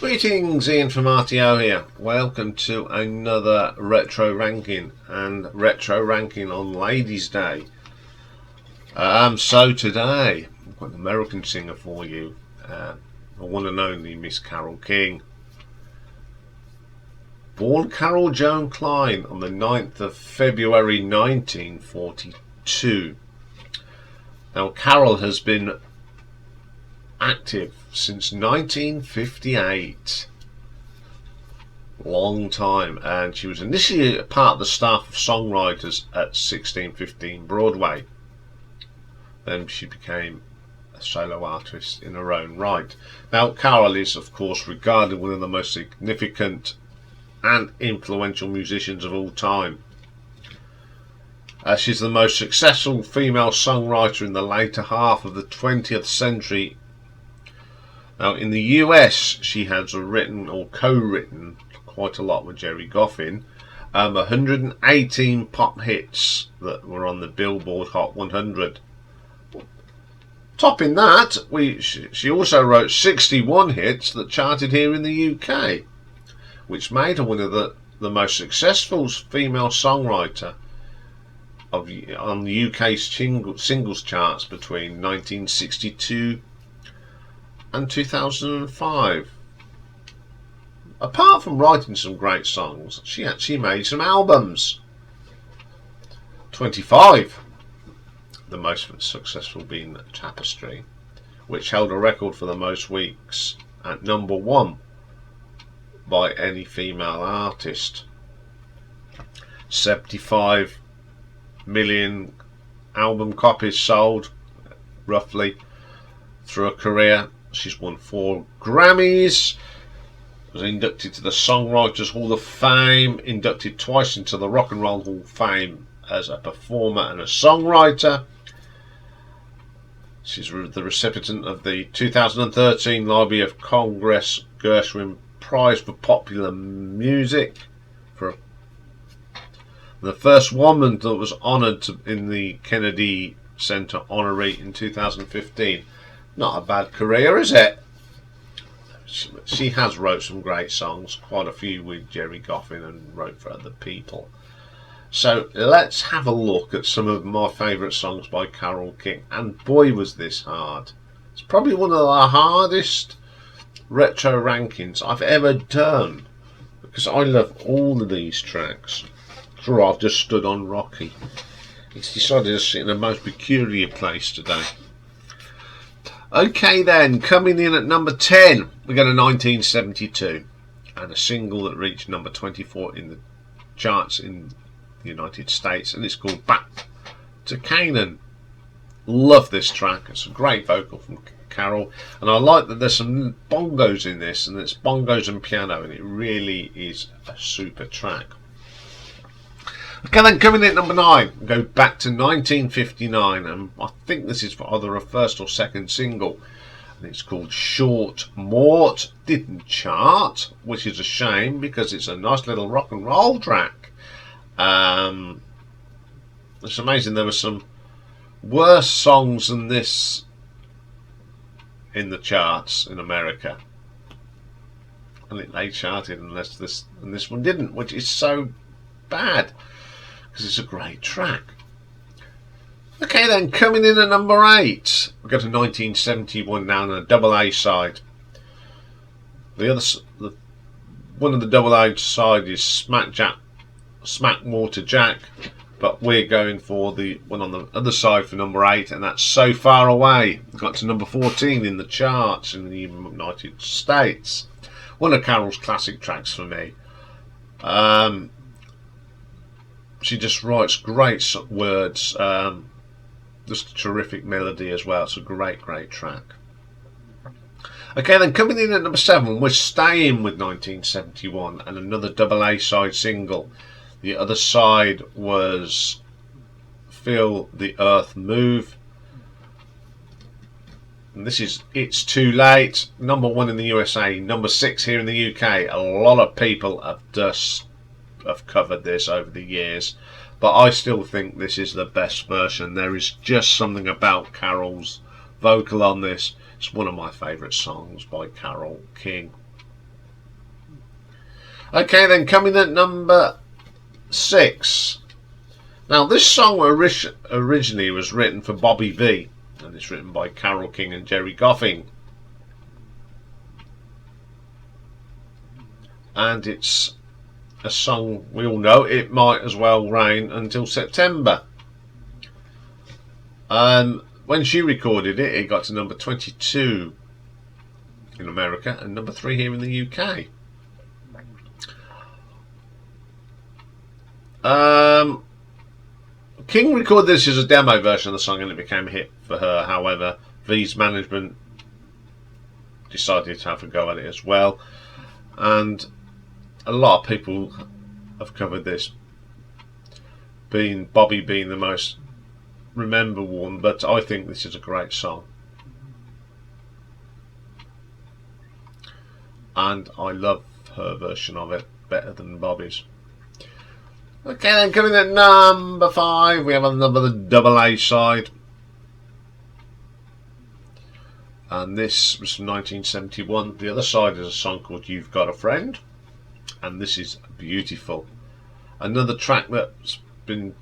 Greetings, Ian from RTO here. Welcome to another retro ranking on Ladies' Day. So today I've got an American singer for you, the one and only Miss Carole King. Born Carole Joan Klein on the 9th of February 1942. Now Carole has been active since 1958. Long time, and she was initially part of the staff of songwriters at 1615 Broadway. Then she became a solo artist in her own right. Now Carole is of course regarded one of the most significant and influential musicians of all time. She's the most successful female songwriter in the later half of the 20th century. Now in the US she has written or co-written quite a lot with Gerry Goffin, 118 pop hits that were on the Billboard Hot 100. Topping that, she also wrote 61 hits that charted here in the UK, which made her one of the most successful female songwriter on the UK's singles charts between 1962 and 2005. Apart from writing some great songs, she actually made some albums. 25, the most successful being Tapestry, which held a record for the most weeks at number 1 by any female artist. 75 million album copies sold, roughly, through a career. She's won 4 Grammys, was inducted to the Songwriters Hall of Fame, inducted twice into the Rock and Roll Hall of Fame as a performer and a songwriter. She's the recipient of the 2013 Library of Congress Gershwin Prize for Popular Music, for the first woman that was honoured in the Kennedy Center honorary in 2015. Not a bad career, is it? She has wrote some great songs, quite a few with Gerry Goffin, and wrote for other people. So let's have a look at some of my favourite songs by Carole King. And boy was this hard. It's probably one of the hardest retro rankings I've ever done, because I love all of these tracks. Sure, I've just stood on Rocky. He's decided to sit in a most peculiar place today. Okay then, coming in at number 10, we got a 1972 and a single that reached number 24 in the charts in the United States, and it's called Back to Canaan. Love this track. It's a great vocal from Carole, and I like that there's some bongos in this, and it's bongos and piano, and it really is a super track. Okay then, coming in at number 9, we go back to 1959, and I think this is for either a first or second single, and it's called Short Mort. Didn't chart, which is a shame because it's a nice little rock and roll track. It's amazing, there were some worse songs than this in the charts in America, and they charted, and this one didn't, which is so bad, because it's a great track. Okay then, coming in at number 8, we go to 1971 now on a double A side. One of the double A side is Smack Water Jack, but we're going for the one on the other side for number 8, and that's So Far Away. Got to number 14 in the charts in the United States. One of Carole's classic tracks for me. She just writes great words, just a terrific melody as well. It's a great track. Okay then, coming in at number 7, we're staying with 1971 and another double A side single. The other side was Feel the Earth Move, and this is It's Too Late. Number 1 in the USA, number 6 here in the UK. A lot of people have covered this over the years, but I still think this is the best version. There is just something about Carole's vocal on this. It's one of my favourite songs by Carole King. Okay, then coming at number 6. Now, this song originally was written for Bobby V, and it's written by Carole King and Gerry Goffin. And it's a song we all know, It Might As Well Rain Until September. When she recorded it, it got to number 22 in America and number 3 here in the UK. King recorded this as a demo version of the song and it became a hit for her. However, V's management decided to have a go at it as well, and a lot of people have covered this, Bobby being the most remembered one, but I think this is a great song and I love her version of it better than Bobby's. Okay, then coming at number 5, we have the double A side, and this was from 1971. The other side is a song called You've Got a Friend, and this is beautiful. Another track that's been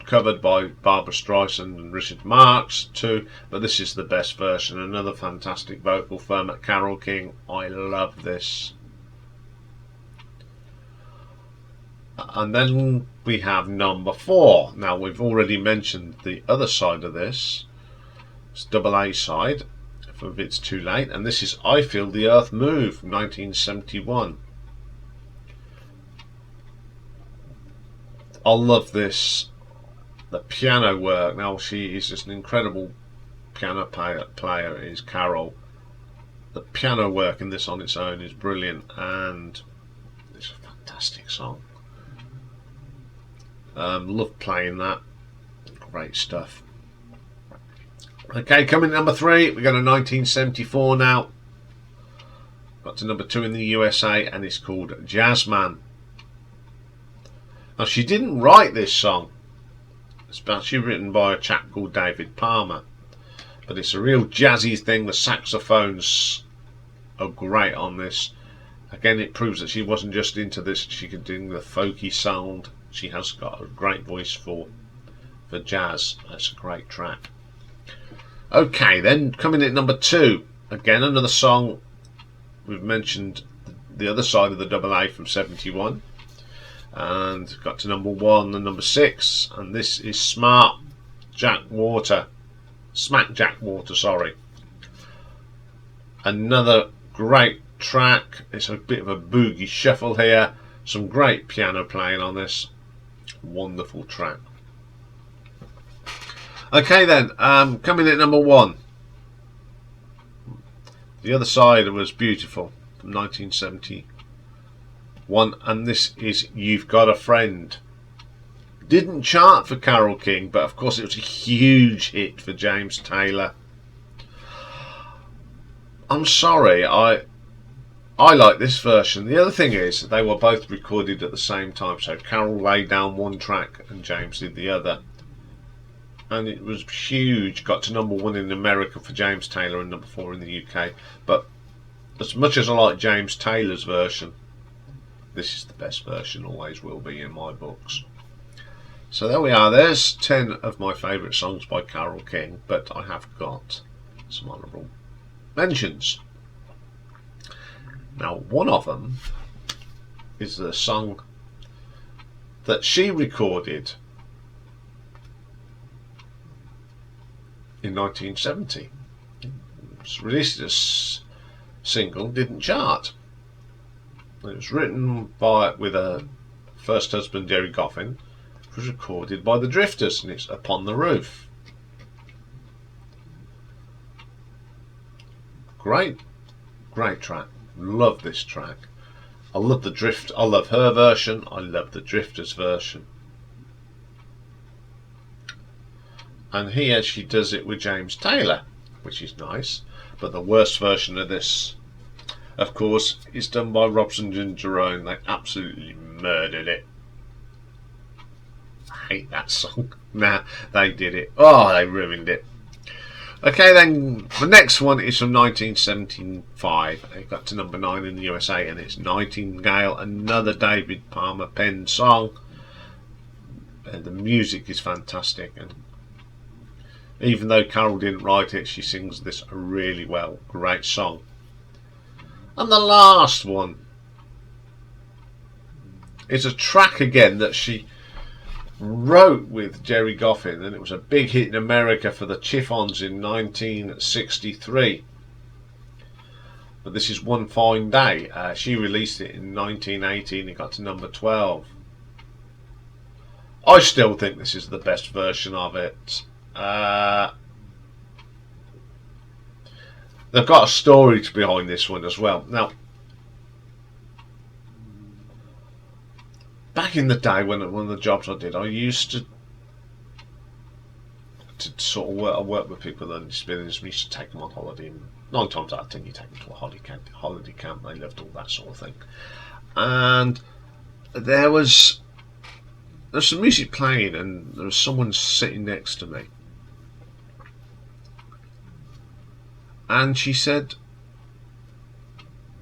covered by Barbra Streisand and Richard Marx too, but this is the best version. Another fantastic vocal firm at Carole King. I love this. And then we have number 4. Now, we've already mentioned the other side of this. It's double A side of It's Too Late, and this is I Feel the Earth Move from 1971. I love this. The piano work. Now, she is just an incredible piano player is Carole. The piano work in this on its own is brilliant, and it's a fantastic song. Love playing that. Great stuff. Okay, coming to number 3, we go to 1974 now. Got to number 2 in the USA, and it's called Jazzman. Now, she didn't write this song. It's actually written by a chap called David Palmer, but it's a real jazzy thing. The saxophones are great on this. Again, it proves that she wasn't just into this, she could do the folky sound. She has got a great voice for jazz. That's a great track. Okay, then coming in at number 2, again another song. We've mentioned the other side of the double A from 71, and got to number 1 and number 6, and this is Smack Jack Water, sorry. Another great track. It's a bit of a boogie shuffle here. Some great piano playing on this. Wonderful track. Okay then, coming at number 1. The Other Side was beautiful from 1971, and this is You've Got a Friend. Didn't chart for Carole King, but of course it was a huge hit for James Taylor. I'm sorry, I like this version. The other thing is they were both recorded at the same time, so Carole laid down one track and James did the other, and it was huge. Got to number 1 in America for James Taylor and number 4 in the UK. But as much as I like James Taylor's version, this is the best version, always will be in my books. So there we are. There's 10 of my favourite songs by Carole King, but I have got some honourable mentions. Now, one of them is the song that she recorded in 1970. It was released as a single, didn't chart. It was written with her first husband, Gerry Goffin. It was recorded by the Drifters, and it's Upon the Roof. Great track. Love this track. I love her version. I love the Drifters version. And here she does it with James Taylor, which is nice. But the worst version of this, of course, is done by Robson and Jerome. They absolutely murdered it. I hate that song. Nah, they did it. Oh, they ruined it. Okay, then the next one is from 1975. It got to number 9 in the USA, and it's Nightingale, another David Palmer penned song. And the music is fantastic, and even though Carole didn't write it, she sings this really well. Great song. And the last one is a track again that she wrote with Jerry Goffin, and it was a big hit in America for the Chiffons in 1963. But this is One Fine Day. She released it in 1980 and it got to number 12. I still think this is the best version of it. They've got a story behind this one as well. Now, back in the day, when one of the jobs I did, I used to sort of work with people that experienced. We used to take them on holiday, and 9 times out of 10 you take them to a holiday camp. They loved all that sort of thing. And there was some music playing, and there was someone sitting next to me, and she said,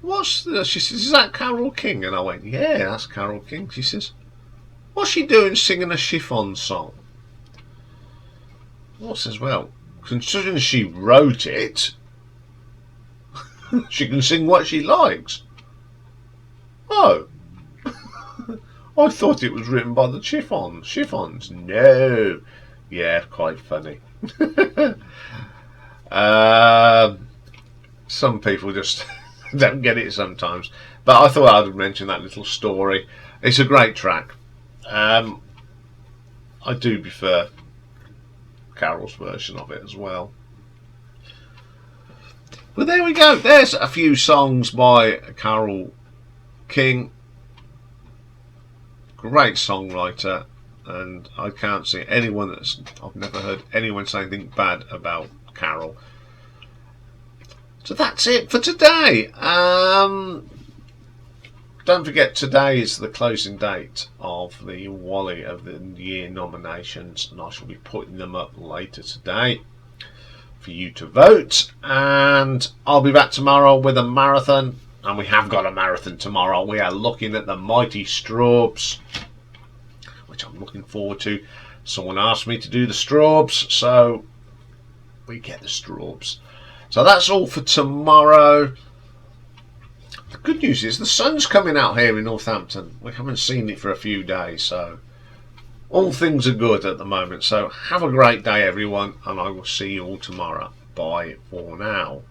"What's this?" She says, "Is that Carole King?" And I went, "Yeah, that's Carole King." She says, "What's she doing singing a chiffon song?" Well, I says, "Well, considering she wrote it, she can sing what she likes." Oh. I thought it was written by the Chiffons. No. Yeah, quite funny. Some people just don't get it sometimes. But I thought I would mention that little story. It's a great track. I do prefer Carole's version of it as well. But there we go. There's a few songs by Carole King. Great songwriter, and I can't see anyone I've never heard anyone say anything bad about Carole. So that's it for today. Don't forget, today is the closing date of the Wally of the Year nominations, and I shall be putting them up later today for you to vote. And I'll be back tomorrow with a marathon. And we have got a marathon tomorrow. We are looking at the mighty Straubs, which I'm looking forward to. Someone asked me to do the Straubs, so we get the Straubs. So that's all for tomorrow. The good news is the sun's coming out here in Northampton. We haven't seen it for a few days, so all things are good at the moment. So have a great day, everyone, and I will see you all tomorrow. Bye for now.